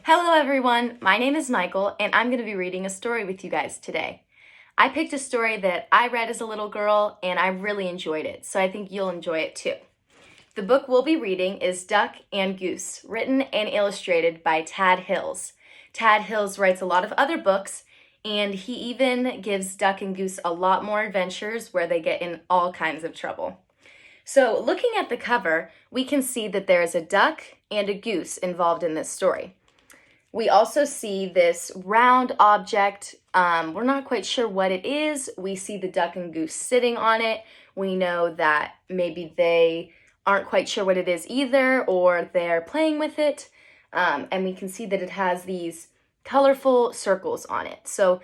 Hello everyone, my name is Michael and I'm going to be reading a story with you guys today. I picked a story that I read as a little girl and I really enjoyed it, so I think you'll enjoy it too. The book we'll be reading is Duck and Goose, written and illustrated by Tad Hills. Tad Hills writes a lot of other books and he even gives Duck and Goose a lot more adventures where they get in all kinds of trouble. So looking at the cover, we can see that there is a duck and a goose involved in this story. We also see this round object. We're not quite sure what it is. We see the duck and goose sitting on it. We know that maybe they aren't quite sure what it is either, or they're playing with it. And we can see that it has these colorful circles on it. So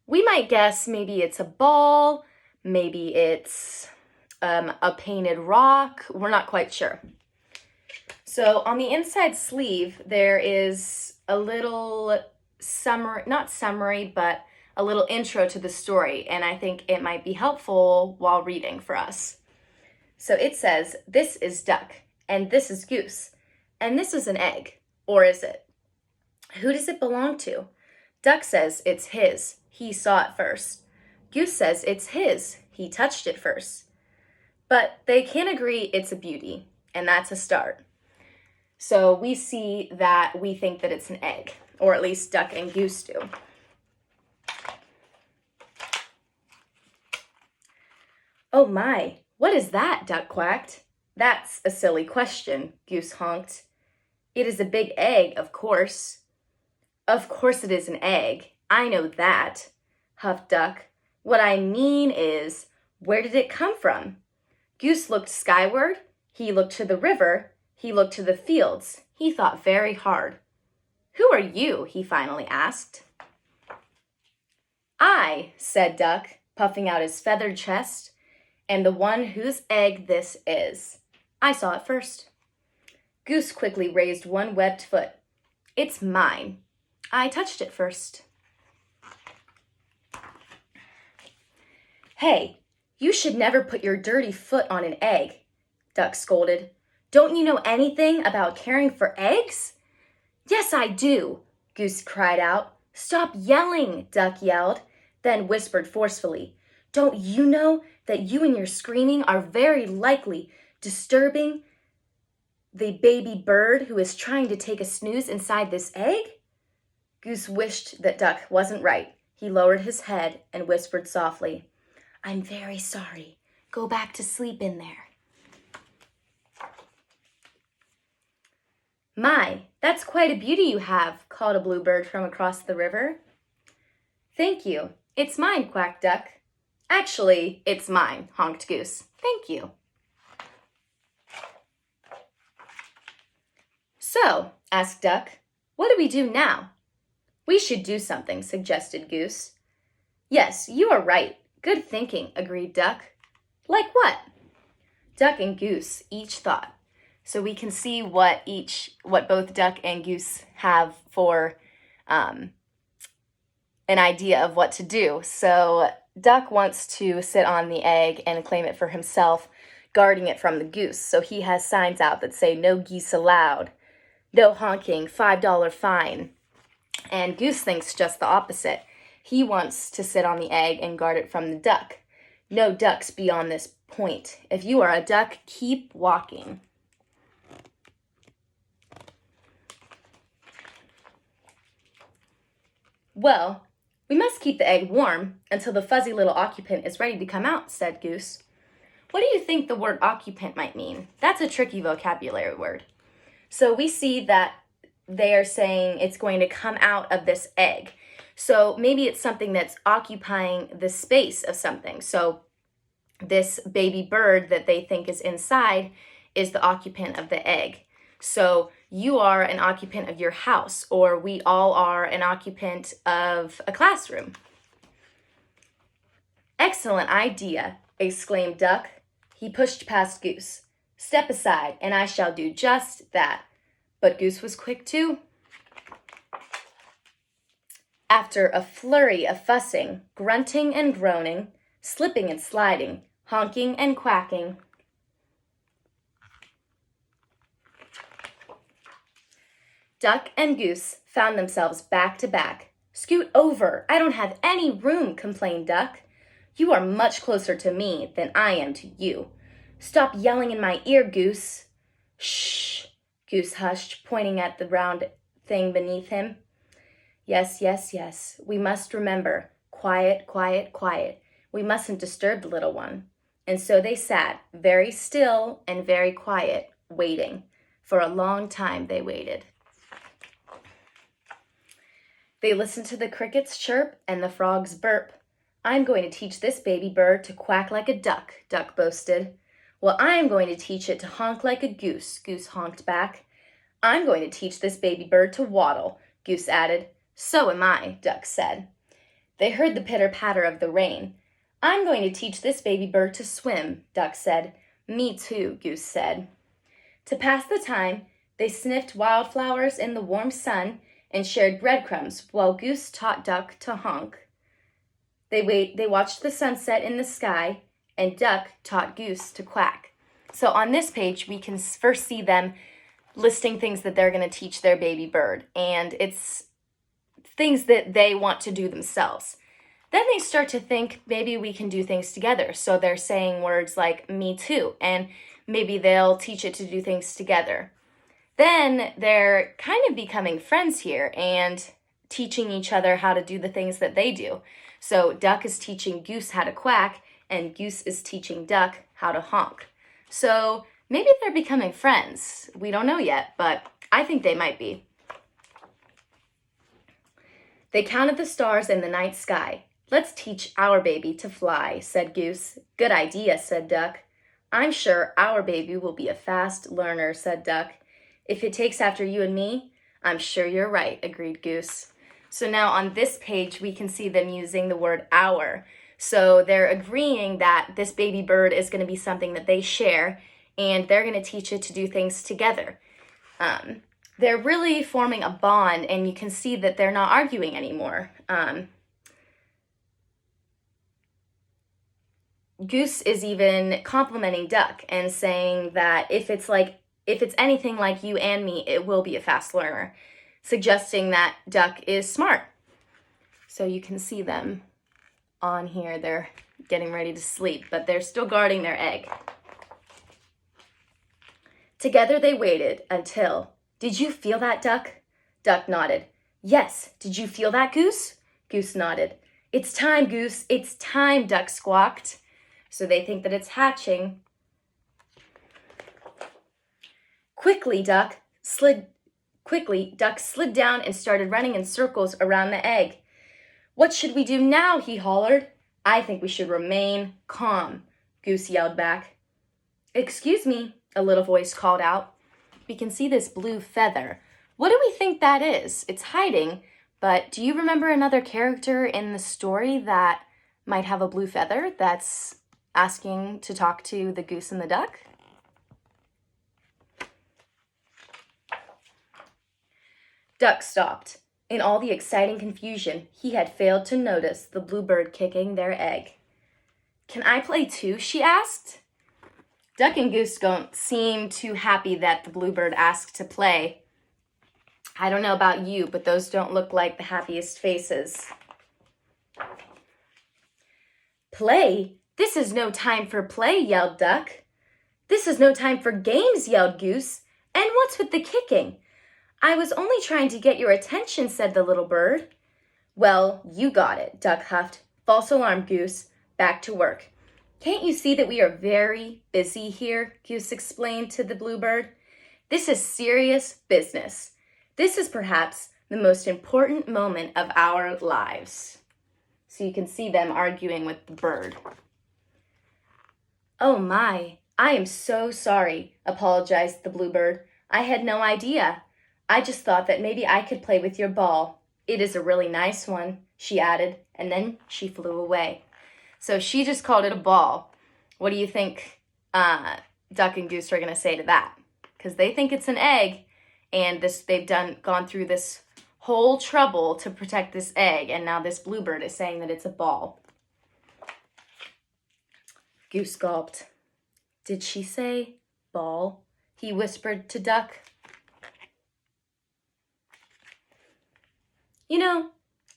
we might guess maybe it's a ball, maybe it's a painted rock. We're not quite sure. So on the inside sleeve, there is a little summary, not summary, but a little intro to the story, and I think it might be helpful while reading for us. So it says, "This is Duck, and this is Goose, and this is an egg, or is it? Who does it belong to? Duck says it's his, he saw it first. Goose says it's his, he touched it first. But they can't agree it's a beauty, and that's a start." So we see that we think that it's an egg, or at least Duck and Goose do. "Oh my, what is that?" Duck quacked. "That's a silly question," Goose honked. "It is a big egg, of course." "Of course it is an egg. I know that," huffed Duck. "What I mean is, where did it come from?" Goose looked skyward. He looked to the river. He looked to the fields. He thought very hard. "Who are you?" he finally asked. "I," said Duck, puffing out his feathered chest, "am the one whose egg this is. I saw it first." Goose quickly raised one webbed foot. "It's mine. I touched it first." "Hey, you should never put your dirty foot on an egg," Duck scolded. "Don't you know anything about caring for eggs?" "Yes, I do," Goose cried out. "Stop yelling," Duck yelled, then whispered forcefully. "Don't you know that you and your screaming are very likely disturbing the baby bird who is trying to take a snooze inside this egg?" Goose wished that Duck wasn't right. He lowered his head and whispered softly, "I'm very sorry. Go back to sleep in there." "My, that's quite a beauty you have," called a bluebird from across the river. "Thank you. It's mine," quacked Duck. "Actually, it's mine," honked Goose. "Thank you." "So," asked Duck, "what do we do now?" "We should do something," suggested Goose. "Yes, you are right. Good thinking," agreed Duck. "Like what?" Duck and Goose each thought. So we can see what both Duck and Goose have for an idea of what to do. So Duck wants to sit on the egg and claim it for himself, guarding it from the goose. So he has signs out that say, "No geese allowed," "No honking, $5 fine." And Goose thinks just the opposite. He wants to sit on the egg and guard it from the duck. "No ducks beyond this point. If you are a duck, keep walking." "Well, we must keep the egg warm until the fuzzy little occupant is ready to come out," said Goose. "What do you think the word occupant might mean?" That's a tricky vocabulary word. So we see that they are saying it's going to come out of this egg. So maybe it's something that's occupying the space of something. So this baby bird that they think is inside is the occupant of the egg. So you are an occupant of your house, or we all are an occupant of a classroom. "Excellent idea," exclaimed Duck. He pushed past Goose. "Step aside, and I shall do just that." But Goose was quick too. After a flurry of fussing, grunting and groaning, slipping and sliding, honking and quacking, Duck and Goose found themselves back to back. "Scoot over, I don't have any room," complained Duck. "You are much closer to me than I am to you." "Stop yelling in my ear, Goose." "Shh," Goose hushed, pointing at the round thing beneath him. "Yes, yes, yes, we must remember. Quiet, quiet, quiet. We mustn't disturb the little one." And so they sat, very still and very quiet, waiting. For a long time they waited. They listened to the crickets chirp and the frogs burp. "I'm going to teach this baby bird to quack like a duck," Duck boasted. "Well, I'm going to teach it to honk like a goose," Goose honked back. "I'm going to teach this baby bird to waddle," Goose added. "So am I," Duck said. They heard the pitter-patter of the rain. "I'm going to teach this baby bird to swim," Duck said. "Me too," Goose said. To pass the time, they sniffed wildflowers in the warm sun and shared breadcrumbs while Goose taught Duck to honk. They watched the sunset in the sky, and Duck taught Goose to quack. So on this page, we can first see them listing things that they're going to teach their baby bird, and it's things that they want to do themselves. Then they start to think maybe we can do things together. So they're saying words like "me too," and maybe they'll teach it to do things together. Then they're kind of becoming friends here and teaching each other how to do the things that they do. So Duck is teaching Goose how to quack, and Goose is teaching Duck how to honk. So maybe they're becoming friends. We don't know yet, but I think they might be. They counted the stars in the night sky. "Let's teach our baby to fly," said Goose. "Good idea," said Duck. "I'm sure our baby will be a fast learner," said Duck. "If it takes after you and me, I'm sure you're right," agreed Goose. So now on this page, we can see them using the word "our." So they're agreeing that this baby bird is going to be something that they share, and they're going to teach it to do things together. They're really forming a bond, and you can see that they're not arguing anymore. Goose is even complimenting Duck and saying that if it's anything like you and me, it will be a fast learner, suggesting that Duck is smart. So you can see them on here. They're getting ready to sleep, but they're still guarding their egg. Together they waited until, "Did you feel that, Duck?" Duck nodded. "Yes, did you feel that, Goose?" Goose nodded. "It's time, Goose, it's time," Duck squawked. So they think that it's hatching. Quickly, Duck slid down and started running in circles around the egg. "What should we do now?" he hollered. "I think we should remain calm," Goose yelled back. "Excuse me," a little voice called out. We can see this blue feather. What do we think that is? It's hiding, but do you remember another character in the story that might have a blue feather that's asking to talk to the goose and the duck? Duck stopped. In all the exciting confusion, he had failed to notice the bluebird kicking their egg. "Can I play too?" she asked. Duck and Goose don't seem too happy that the bluebird asked to play. I don't know about you, but those don't look like the happiest faces. "Play? This is no time for play," yelled Duck. "This is no time for games," yelled Goose. "And what's with the kicking?" "I was only trying to get your attention," said the little bird. "Well, you got it," Duck huffed. "False alarm, Goose. Back to work." "Can't you see that we are very busy here?" Goose explained to the bluebird. "This is serious business. This is perhaps the most important moment of our lives." So you can see them arguing with the bird. "Oh my, I am so sorry," apologized the bluebird. "I had no idea. I just thought that maybe I could play with your ball. It is a really nice one," she added, and then she flew away. So she just called it a ball. What do you think Duck and Goose are going to say to that? Because they think it's an egg, and they've gone through this whole trouble to protect this egg, and now this bluebird is saying that it's a ball. Goose gulped. "Did she say ball?" he whispered to Duck. You know,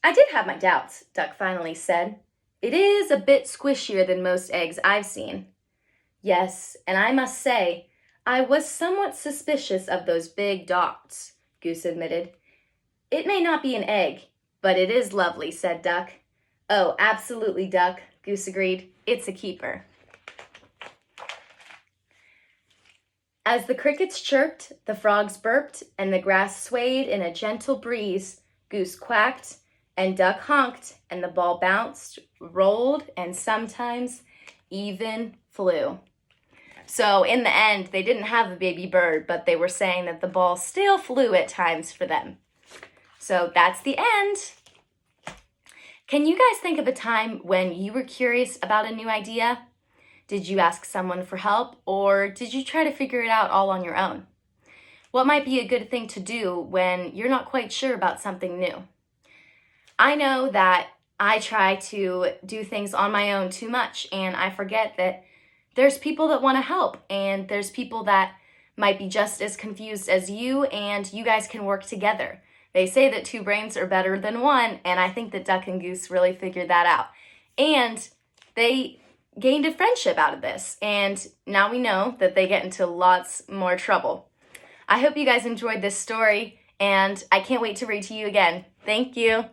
I did have my doubts, Duck finally said. It is a bit squishier than most eggs I've seen. Yes, and I must say, I was somewhat suspicious of those big dots, Goose admitted. It may not be an egg, but it is lovely, said Duck. Oh, absolutely, Duck, Goose agreed. It's a keeper. As the crickets chirped, the frogs burped, and the grass swayed in a gentle breeze, Goose quacked, and Duck honked, and the ball bounced, rolled, and sometimes even flew. So in the end, they didn't have a baby bird, but they were saying that the ball still flew at times for them. So that's the end. Can you guys think of a time when you were curious about a new idea? Did you ask someone for help, or did you try to figure it out all on your own? What might be a good thing to do when you're not quite sure about something new? I know that I try to do things on my own too much, and I forget that there's people that want to help, and there's people that might be just as confused as you, and you guys can work together. They say that two brains are better than one, and I think that Duck and Goose really figured that out. And they gained a friendship out of this, and now we know that they get into lots more trouble. I hope you guys enjoyed this story, and I can't wait to read to you again. Thank you.